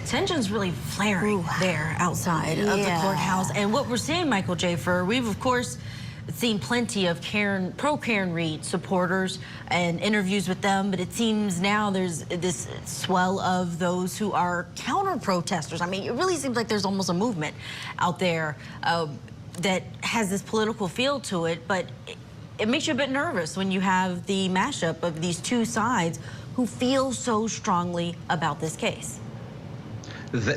Tension's really flaring there outside of the courthouse. And what we're seeing, Michael Jaafar, we've, of course, seen plenty of pro-Karen Read supporters and interviews with them, but it seems now there's this swell of those who are counter-protesters. I mean, it really seems like there's almost a movement out there that has this political feel to it, but it makes you a bit nervous when you have the mashup of these two sides who feel so strongly about this case.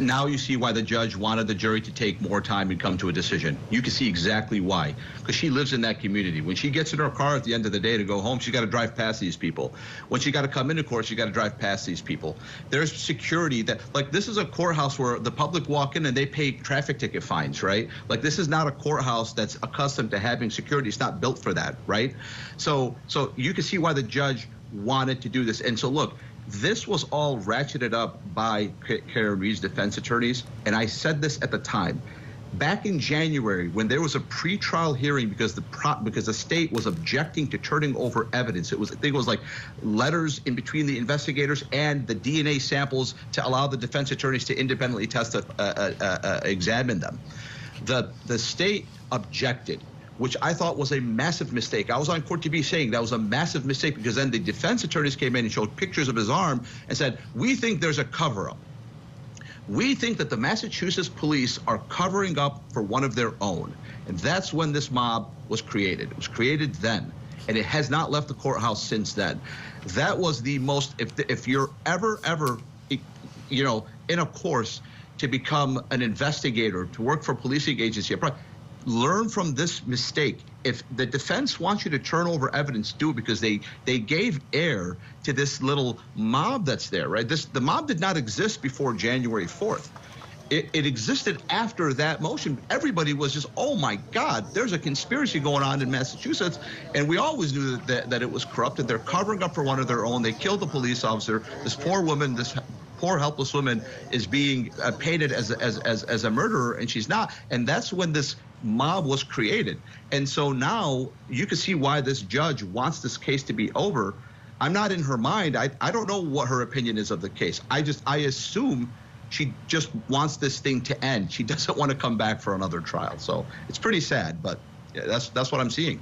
Now you see why the judge wanted the jury to take more time and come to a decision. You can see exactly why, because she lives in that community. When she gets in her car at the end of the day to go home, she's got to drive past these people. When she got to come into court, she got to drive past these people. There's security that, like, this is a courthouse where the public walk in and they pay traffic ticket fines, right? Like, this is not a courthouse that's accustomed to having security. It's not built for that, right? So you can see why the judge wanted to do this. And so look, this was all ratcheted up by Karen Read's defense attorneys, and I said this at the time. Back in January, when there was a pretrial hearing because the state was objecting to turning over evidence, I think it was like letters in between the investigators and the DNA samples to allow the defense attorneys to independently examine them. The state objected, which I thought was a massive mistake. I was on Court TV saying that was a massive mistake, because then the defense attorneys came in and showed pictures of his arm and said, we think there's a cover-up. We think that the Massachusetts police are covering up for one of their own. And that's when this mob was created. It was created then, and it has not left the courthouse since then. That was the most, if you're ever, you know, in a course to become an investigator, to work for a policing agency, learn from this mistake. If the defense wants you to turn over evidence, do it, because they gave air to this little mob that's there, right? The mob did not exist before January 4th. It existed after that motion. Everybody was just, oh my God, there's a conspiracy going on in Massachusetts, and we always knew that it was corrupt, and they're covering up for one of their own. They killed the police officer. This poor woman, this poor helpless woman, is being painted as a murderer, and she's not. And that's when this mob was created. And so now you can see why this judge wants this case to be over. I'm not in her mind. I don't know what her opinion is of the case. I assume she just wants this thing to end. She doesn't want to come back for another trial. So it's pretty sad, but yeah, that's what I'm seeing.